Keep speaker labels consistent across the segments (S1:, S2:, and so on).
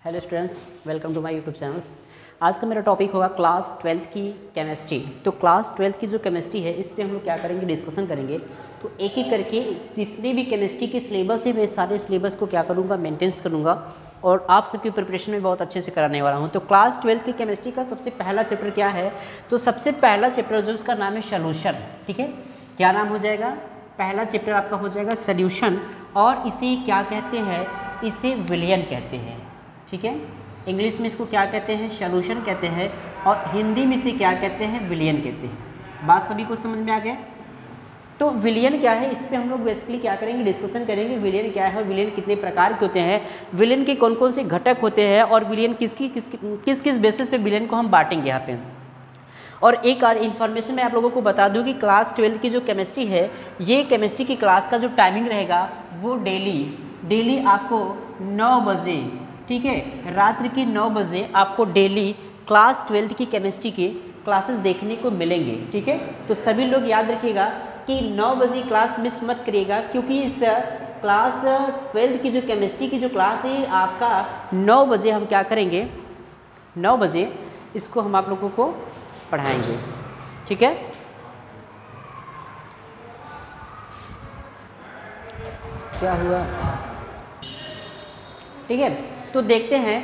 S1: Hello students, welcome to my YouTube channels. आज का मेरा टॉपिक होगा क्लास 12th की केमिस्ट्री। तो क्लास 12th की जो केमिस्ट्री है इस पे हम लोग क्या करेंगे, डिस्कशन करेंगे। तो एक एक करके जितने भी केमिस्ट्री की सिलेबस है मैं सारे सिलेबस को क्या करूँगा, मेंटेन्स करूँगा और आप सबकी प्रिपरेशन में बहुत अच्छे से कराने वाला हूँ। तो क्लास 12th की केमिस्ट्री का सबसे पहला चैप्टर क्या है, तो सबसे पहला चैप्टर जो उसका नाम है सॉल्यूशन। ठीक है, क्या नाम हो जाएगा, पहला चैप्टर आपका हो जाएगा सॉल्यूशन। और इसे क्या कहते हैं, इसे विलयन कहते हैं। ठीक है, इंग्लिश में इसको क्या कहते हैं, सॉल्यूशन कहते हैं, और हिंदी में इसे क्या कहते हैं, विलयन कहते हैं। बात सभी को समझ में आ गया। तो विलयन क्या है, इस पे हम लोग बेसिकली क्या करेंगे, डिस्कशन करेंगे। विलयन क्या है और विलयन कितने प्रकार के होते हैं, विलयन के कौन कौन से घटक होते हैं, और विलयन किस किस बेसिस पे विलयन को हम बांटेंगे यहाँ पे। और एक और इन्फॉर्मेशन मैं आप लोगों को बता दूं कि क्लास 12 की जो केमिस्ट्री है, ये केमिस्ट्री की क्लास का जो टाइमिंग रहेगा वो डेली आपको 9 बजे, ठीक है, रात्रि की 9 बजे आपको डेली क्लास 12 की केमिस्ट्री के क्लासेस देखने को मिलेंगे। ठीक है, तो सभी लोग याद रखिएगा कि 9 बजे क्लास मिस मत करिएगा, क्योंकि इस क्लास 12 की जो केमिस्ट्री की जो क्लास है आपका 9 बजे हम क्या करेंगे, 9 बजे इसको हम आप लोगों को पढ़ाएंगे। ठीक है, क्या हुआ, ठीक है। तो देखते हैं,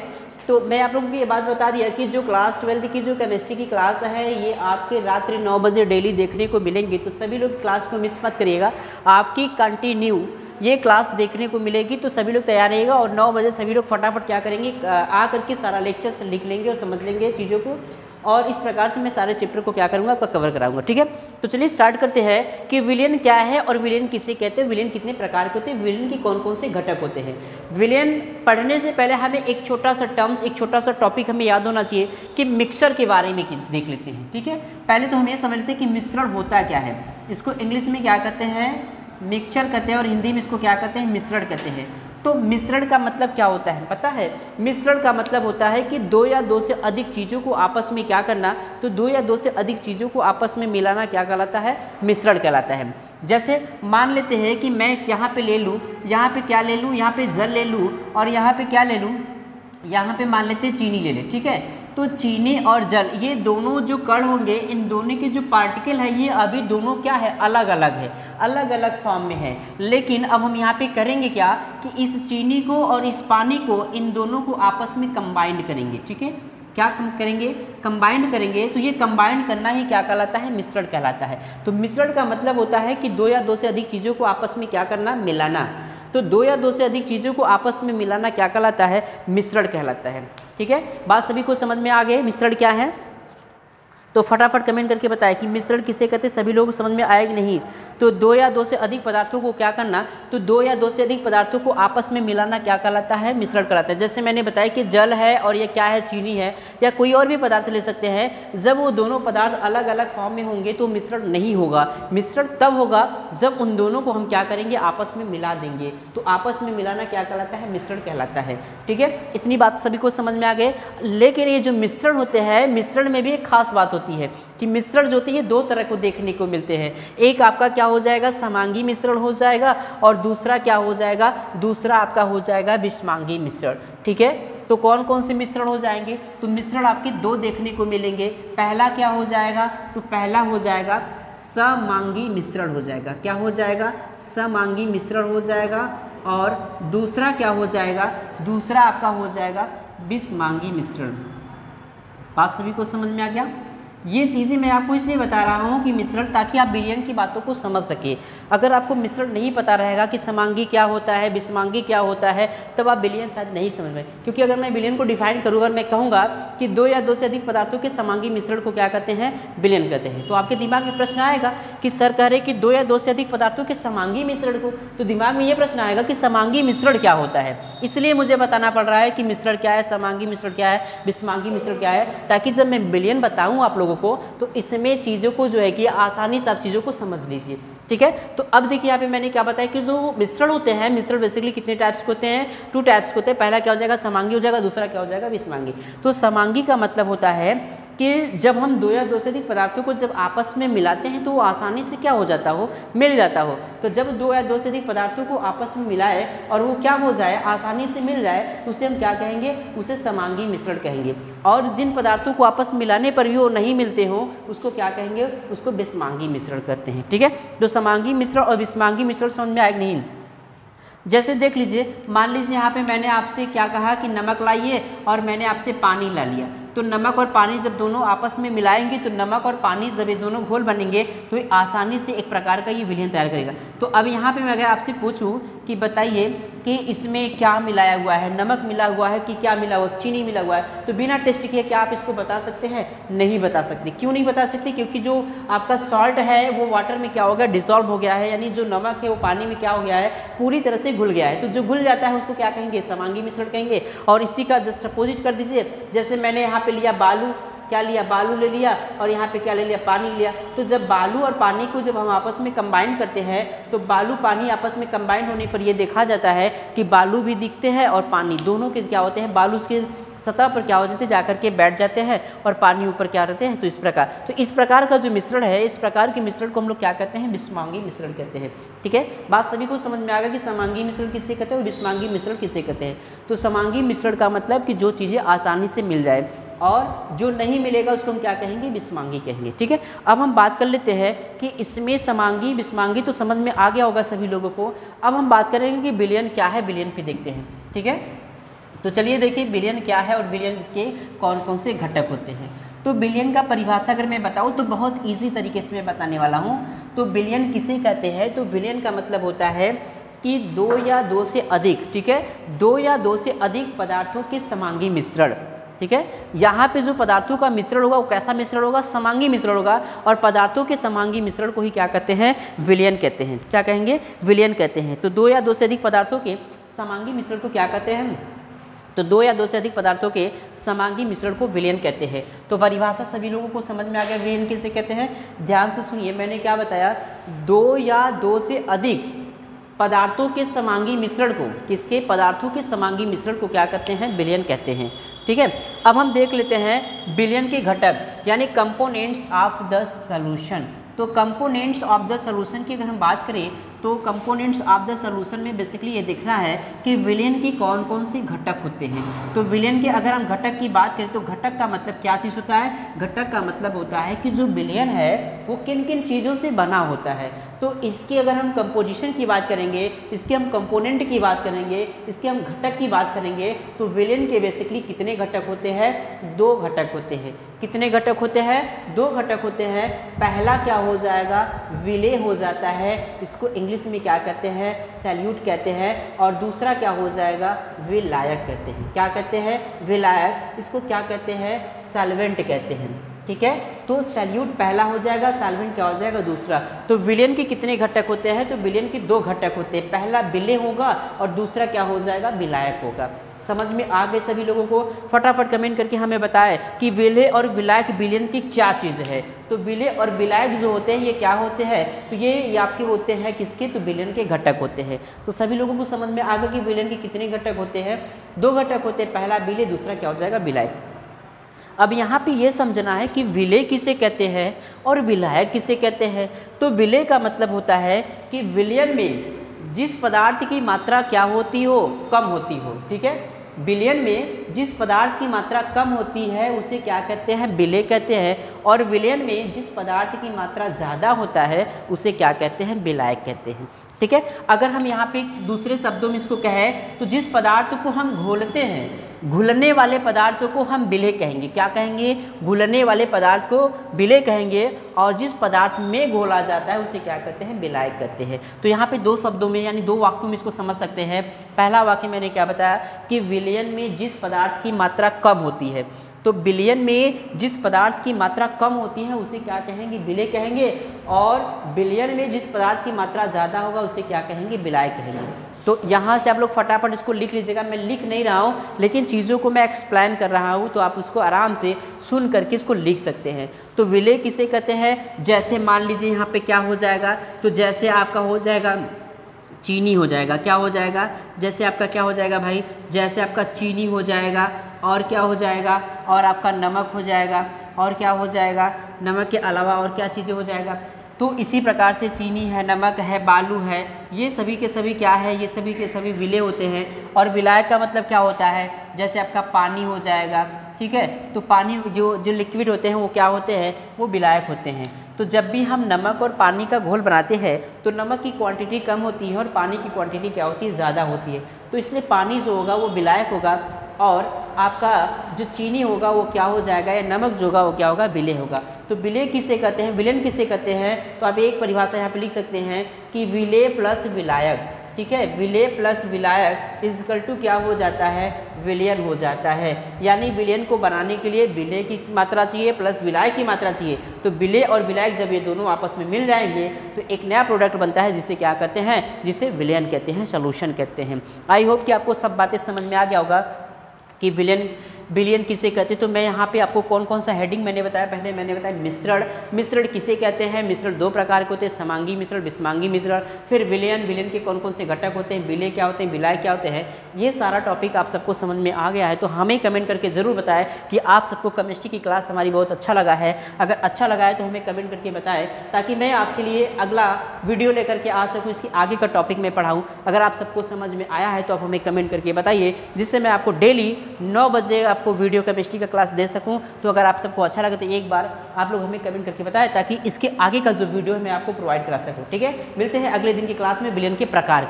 S1: तो मैं आप लोगों को ये बात बता दिया कि जो क्लास 12 की जो केमिस्ट्री की क्लास है ये आपके रात्रि 9 बजे डेली देखने को मिलेंगी। तो सभी लोग क्लास को मिस मत करिएगा, आपकी कंटिन्यू ये क्लास देखने को मिलेगी। तो सभी लोग तैयार रहिएगा और 9 बजे सभी लोग फटाफट क्या करेंगे, आ करके सारा लेक्चर्स लिख लेंगे और समझ लेंगे चीज़ों को। और इस प्रकार से मैं सारे चैप्टर को क्या करूँगा, आपका कवर कराऊंगा। ठीक है, तो चलिए स्टार्ट करते हैं कि विलयन क्या है और विलयन किसे कहते हैं, विलयन कितने प्रकार के होते हैं, विलयन के कौन कौन से घटक होते हैं। विलयन पढ़ने से पहले हमें एक छोटा सा टर्म्स, एक छोटा सा टॉपिक हमें याद होना चाहिए कि मिक्सचर के बारे में देख लेते हैं। ठीक है, पहले तो हम ये समझ लेते हैं कि मिश्रण होता क्या है। इसको इंग्लिश में क्या कहते हैं, मिक्सचर कहते हैं, और हिंदी में इसको क्या कहते हैं, मिश्रण कहते हैं। तो मिश्रण का मतलब क्या होता है पता है, मिश्रण का मतलब होता है कि 2 या 2 से अधिक चीज़ों को आपस में क्या करना, तो 2 या 2 से अधिक चीज़ों को आपस में मिलाना क्या कहलाता है, मिश्रण कहलाता है। जैसे मान लेते हैं कि मैं यहाँ पे ले लूँ, यहाँ पे क्या ले लूँ, यहाँ पे जल ले लूँ, और यहाँ पे क्या ले लूँ, यहाँ पे मान लेते हैं चीनी ले लें। ठीक है, तो चीनी और जल ये दोनों जो कण होंगे, इन दोनों के जो पार्टिकल है ये अभी दोनों क्या है, अलग अलग है, अलग अलग फॉर्म में है। लेकिन अब हम यहाँ पे करेंगे क्या कि इस चीनी को और इस पानी को, इन दोनों को आपस में कंबाइंड करेंगे। ठीक है, क्या करेंगे, कंबाइंड करेंगे। तो ये कंबाइंड करना ही क्या कहलाता है, मिश्रण कहलाता है। तो मिश्रण का मतलब होता है कि 2 या 2 से अधिक चीज़ों को आपस में क्या करना, मिलाना। तो 2 या 2 से अधिक चीज़ों को आपस में मिलाना क्या कहलाता है, मिश्रण कहलाता है। ठीक है, बात सभी को समझ में आ गई, मिश्रण क्या है। तो फटाफट कमेंट करके बताएं कि मिश्रण किसे कहते हैं, सभी लोगों को समझ में आएगा नहीं। तो 2 या 2 से अधिक पदार्थों को क्या करना, तो 2 या 2 से अधिक पदार्थों को आपस में मिलाना क्या कहलाता है, मिश्रण कहलाता है। जैसे मैंने बताया कि जल है और ये क्या है, चीनी है, या कोई और भी पदार्थ ले सकते हैं। जब वो दोनों पदार्थ अलग अलग फॉर्म में होंगे तो मिश्रण नहीं होगा। मिश्रण तब होगा जब उन दोनों को हम क्या करेंगे, आपस में मिला देंगे। तो आपस में मिलाना क्या कहलाता है, मिश्रण कहलाता है। ठीक है, इतनी बात सभी को समझ में आ गए। लेकिन ये जो मिश्रण होते हैं, मिश्रण में भी एक खास बात होती है कि मिश्रण जो होती है 2 तरह को देखने को मिलते हैं। एक आपका क्या हो जाएगा, समांगी मिश्रण हो जाएगा, और दूसरा क्या हो जाएगा, दूसरा आपका हो जाएगा विषमांगी मिश्रण। ठीक है, तो कौन कौन से मिश्रण हो जाएंगे, तो मिश्रण आपके 2 देखने को मिलेंगे। पहला क्या हो जाएगा, तो पहला हो जाएगा समांगी मिश्रण हो जाएगा। क्या हो जाएगा, समांगी मिश्रण हो जाएगा। और दूसरा क्या हो जाएगा, दूसरा आपका हो जाएगा विषमांगी मिश्रण। बात सभी को समझ में आ गया। ये चीज़ें मैं आपको इसलिए बता रहा हूँ कि मिश्रण, ताकि आप विलयन की बातों को समझ सके। अगर आपको मिश्रण नहीं पता रहेगा कि समांगी क्या होता है, विषमांगी क्या होता है, तब आप विलयन शायद नहीं समझ में। क्योंकि अगर मैं विलयन को डिफाइन करूँगा, मैं कहूँगा कि 2 या 2 से अधिक पदार्थों के समांगी मिश्रण को क्या कहते हैं, विलयन कहते हैं, तो आपके दिमाग में प्रश्न आएगा कि सर कह रहे कि 2 या 2 से अधिक पदार्थों के समांगी मिश्रण को, तो दिमाग में ये प्रश्न आएगा कि समांगी मिश्रण क्या होता है। इसलिए मुझे बताना पड़ रहा है कि मिश्रण क्या है, समांगी मिश्रण क्या है, विषमांगी मिश्रण क्या है, ताकि जब मैं विलयन बताऊँ आप लोगों को तो इसमें चीज़ों को जो है कि आसानी से आप चीज़ों को समझ लीजिए। ठीक है। तो अब देखिए यहाँ पे मैंने क्या बताया कि जो मिश्रण होते हैं, मिश्रण बेसिकली कितने टाइप्स के होते हैं, 2 टाइप्स के होते हैं। पहला क्या हो जाएगा, समांगी हो जाएगा, दूसरा क्या हो जाएगा, विषमांगी। तो समांगी का मतलब होता है कि जब हम 2 या 2 से अधिक पदार्थों को जब आपस में मिलाते हैं तो वो आसानी से क्या हो जाता हो, मिल जाता हो। तो जब 2 या 2 से अधिक पदार्थों को आपस में मिलाए और वो क्या हो जाए, आसानी से मिल जाए, तो उसे हम क्या कहेंगे, उसे समांगी मिश्रण कहेंगे। और जिन पदार्थों को आपस में मिलाने पर भी वो नहीं मिलते हो उसको क्या कहेंगे, उसको विषमांगी मिश्रण करते हैं। ठीक है। तो समांगी मिश्रण और विषमांगी मिश्रण समझ में आएगा नहीं। जैसे देख लीजिए, मान लीजिए यहाँ पे मैंने आपसे क्या कहा कि नमक लाइए और मैंने आपसे पानी ला लिया। तो नमक और पानी जब दोनों आपस में मिलाएंगे तो नमक और पानी जब ये दोनों घोल बनेंगे तो ये आसानी से एक प्रकार का ये विलयन तैयार करेगा। तो अब यहाँ पे मैं अगर आपसे पूछूं कि बताइए कि इसमें क्या मिलाया हुआ है, नमक मिला हुआ है कि क्या मिला हुआ, चीनी मिला हुआ है, तो बिना टेस्ट किए क्या आप इसको बता सकते हैं? नहीं बता सकते। क्यों नहीं बता सकते? क्योंकि जो आपका सॉल्ट है वो वाटर में क्या हो गया, डिसॉल्व हो गया है, यानी जो नमक है वो पानी में क्या हो गया है, पूरी तरह से घुल गया है। तो जो घुल जाता है उसको क्या कहेंगे, समांगी मिश्रण कहेंगे। और इसी का जस्ट अपोजिट कर दीजिए, जैसे मैंने यहाँ पे लिया बालू, क्या लिया, बालू ले लिया, और यहाँ पे क्या ले लिया, पानी लिया। तो जब बालू और पानी को जब हम आपस में कंबाइन करते हैं तो बालू पानी आपस में कंबाइन होने पर यह देखा जाता है कि बालू भी दिखते हैं और पानी दोनों के क्या होते हैं, बालू के सतह पर क्या हो जाते हैं, जाकर के बैठ जाते हैं और पानी ऊपर क्या रहते हैं। तो इस प्रकार का जो मिश्रण है, इस प्रकार के मिश्रण को हम लोग क्या कहते हैं, विषमांगी मिश्रण कहते हैं। ठीक है। बात सभी को समझ में आ गया कि समांगी मिश्रण किसे कहते हैं और विषमांगी मिश्रण किसे कहते हैं। तो समांगी मिश्रण का मतलब कि जो चीज़ें आसानी से मिल जाए, और जो नहीं मिलेगा उसको हम क्या कहेंगे, विषमांगी कहेंगे। ठीक है। अब हम बात कर लेते हैं कि इसमें समांगी विषमांगी तो समझ में आ गया होगा सभी लोगों को। अब हम बात करेंगे कि विलयन क्या है, विलयन पे देखते हैं। ठीक है। तो चलिए देखिए विलयन क्या है और विलयन के कौन कौन से घटक होते हैं। तो विलयन का परिभाषा अगर मैं बताऊं तो बहुत इजी तरीके से मैं बताने वाला हूं। तो विलयन किसे कहते हैं, तो विलयन का मतलब होता है कि 2 या 2 से अधिक, ठीक है, 2 या 2 से अधिक पदार्थों के समांगी मिश्रण। ठीक है। यहाँ पे जो पदार्थों का मिश्रण होगा वो कैसा मिश्रण होगा, समांगी मिश्रण होगा। और पदार्थों के समांगी मिश्रण को ही क्या कहते हैं, विलयन कहते हैं। क्या कहेंगे, विलयन कहते हैं। तो 2 या 2 से अधिक पदार्थों के समांगी मिश्रण को क्या कहते हैं, तो 2 या 2 से अधिक पदार्थों के समांगी मिश्रण को विलयन कहते हैं। तो परिभाषा सभी लोगों को समझ में आ गया, विलयन किसे कहते हैं। ध्यान से सुनिए, मैंने क्या बताया, 2 या 2 से अधिक पदार्थों के समांगी मिश्रण को, किसके, पदार्थों के समांगी मिश्रण को क्या कहते हैं, विलयन कहते हैं। ठीक है। अब हम देख लेते हैं विलयन के घटक यानी कंपोनेंट्स ऑफ द सॉल्यूशन। तो कंपोनेंट्स ऑफ द सॉल्यूशन की अगर हम बात करें तो कंपोनेंट्स ऑफ द सॉल्यूशन में बेसिकली ये देखना है कि विलयन के कौन कौन से घटक होते हैं। तो विलयन के अगर हम घटक की बात करें तो घटक का मतलब क्या चीज़ होता है, घटक का मतलब होता है कि जो विलयन है वो किन किन चीज़ों से बना होता है। तो इसकी अगर हम कंपोजिशन की बात करेंगे, इसके हम कंपोनेंट की बात करेंगे, इसके हम घटक की बात करेंगे, तो विलयन के बेसिकली कितने घटक होते हैं, 2 घटक होते हैं। कितने घटक होते हैं, 2 घटक होते हैं। पहला क्या हो जाएगा, विलेय हो जाता है, इसको इंग्लिश में क्या कहते हैं, सैल्यूट कहते हैं। और दूसरा क्या हो जाएगा, विलायक कहते हैं। क्या कहते हैं, विलायक, इसको क्या कहते हैं, सॉल्वेंट कहते हैं। ठीक है। तो सैल्यूट पहला हो जाएगा, सॉल्वेंट क्या हो जाएगा, दूसरा। तो विलयन के कितने घटक होते हैं, तो विलयन के 2 घटक होते हैं। पहला विलेय होगा और दूसरा क्या हो जाएगा, विलायक होगा। समझ में आ गए सभी लोगों को। फटाफट कमेंट करके हमें बताएं कि विलेय और विलायक विलयन की क्या चीज़ है। तो विलेय और विलायक जो होते हैं ये क्या होते हैं, तो ये आपके होते हैं किसके, तो विलयन के घटक होते हैं। तो सभी लोगों को समझ में आ गया कि विलयन के कितने घटक होते हैं, 2 घटक होते हैं। पहला विलेय, दूसरा क्या हो जाएगा, विलायक। अब यहाँ पे ये समझना है कि विलेय किसे कहते हैं और विलायक किसे कहते हैं। तो विलेय का मतलब होता है कि विलयन में जिस पदार्थ की मात्रा क्या होती हो, कम होती हो। ठीक है। विलयन में जिस पदार्थ की मात्रा कम होती है उसे क्या कहते हैं, विलेय कहते हैं। और विलयन में जिस पदार्थ की मात्रा ज़्यादा होता है उसे क्या कहते हैं, विलायक कहते हैं। ठीक है। अगर हम यहाँ पे दूसरे शब्दों में इसको कहें तो जिस पदार्थ को हम घोलते हैं, घुलने वाले पदार्थों को हम विलेय कहेंगे। क्या कहेंगे, घुलने वाले पदार्थ को विलेय कहेंगे। और जिस पदार्थ में घोला जाता है उसे क्या कहते हैं, विलायक कहते हैं। तो यहाँ पे 2 शब्दों में यानी 2 वाक्यों में इसको समझ सकते हैं। पहला वाक्य मैंने क्या बताया कि विलयन में जिस पदार्थ की मात्रा कम होती है, तो विलयन में जिस पदार्थ की मात्रा कम होती है उसे क्या कहेंगे, विलेय कहेंगे। और विलयन में जिस पदार्थ की मात्रा ज़्यादा होगा उसे क्या कहेंगे, विलायक कहेंगे। तो यहाँ से आप लोग फटाफट इसको लिख लीजिएगा। मैं लिख नहीं रहा हूँ, लेकिन चीज़ों को मैं एक्सप्लेन कर रहा हूँ, तो आप उसको आराम से सुन करके इसको लिख सकते हैं। तो विलय किसे कहते हैं? जैसे मान लीजिए यहाँ पे क्या हो जाएगा, तो जैसे आपका हो जाएगा चीनी हो जाएगा। क्या हो जाएगा? जैसे आपका क्या हो जाएगा भाई? जैसे आपका चीनी हो जाएगा, और क्या हो जाएगा? और आपका नमक हो जाएगा, और क्या हो जाएगा? नमक के अलावा और क्या चीज़ें हो जाएगा? तो इसी प्रकार से चीनी है, नमक है, बालू है, ये सभी के सभी क्या है? ये सभी के सभी विलय होते हैं। और विलायक का मतलब क्या होता है? जैसे आपका पानी हो जाएगा, ठीक है। तो पानी जो लिक्विड होते हैं वो क्या होते हैं? वो विलायक होते हैं। तो जब भी हम नमक और पानी का घोल बनाते हैं तो नमक की क्वांटिटी कम होती है और पानी की क्वांटिटी क्या होती है? ज़्यादा होती है। तो इसलिए पानी जो होगा वो विलायक होगा, और आपका जो चीनी होगा वो क्या हो जाएगा? या नमक जो होगा वो क्या होगा? विलय होगा। तो विलय किसे कहते हैं? विलयन किसे कहते हैं? तो आप एक परिभाषा यहाँ पे लिख सकते हैं कि विलय प्लस विलायक, ठीक है। विलय प्लस विलायक इज इक्वल टू क्या हो जाता है? विलयन हो जाता है। यानी विलयन को बनाने के लिए विलय की मात्रा चाहिए प्लस विलायक की मात्रा चाहिए। तो विलय और विलायक जब ये दोनों आपस में मिल जाएंगे तो एक नया प्रोडक्ट बनता है, जिसे क्या कहते हैं? जिसे विलयन कहते हैं, सॉल्यूशन कहते हैं। आई होप कि आपको सब बातें समझ में आ गया होगा कि विलयन किसे कहते हैं। तो मैं यहाँ पे आपको कौन कौन सा हेडिंग मैंने बताया, पहले मैंने बताया मिश्रण। मिश्रण किसे कहते हैं? मिश्रण दो प्रकार के होते हैं, समांगी मिश्रण, विषमांगी मिश्रण। फिर विलयन के कौन कौन से घटक होते हैं, विलय क्या होते हैं, विलायक क्या होते हैं। ये सारा टॉपिक आप सबको समझ में आ गया है तो हमें कमेंट करके ज़रूर बताएं कि आप सबको केमिस्ट्री की क्लास हमारी बहुत अच्छा लगा है। अगर अच्छा लगा है तो हमें कमेंट करके बताएं, ताकि मैं आपके लिए अगला वीडियो लेकर के आ सकूँ, इसकी आगे का टॉपिक मैं पढ़ाऊँ। अगर आप सबको समझ में आया है तो आप हमें कमेंट करके बताइए, जिससे मैं आपको डेली 9 बजे आपको वीडियो केमिस्ट्री का क्लास दे सकूं। तो अगर आप सबको अच्छा लगे तो एक बार आप लोग हमें कमेंट करके बताएं, ताकि इसके आगे का जो वीडियो है मैं आपको प्रोवाइड करा सकूं। ठीक है, मिलते हैं अगले दिन की क्लास में विलयन के प्रकार।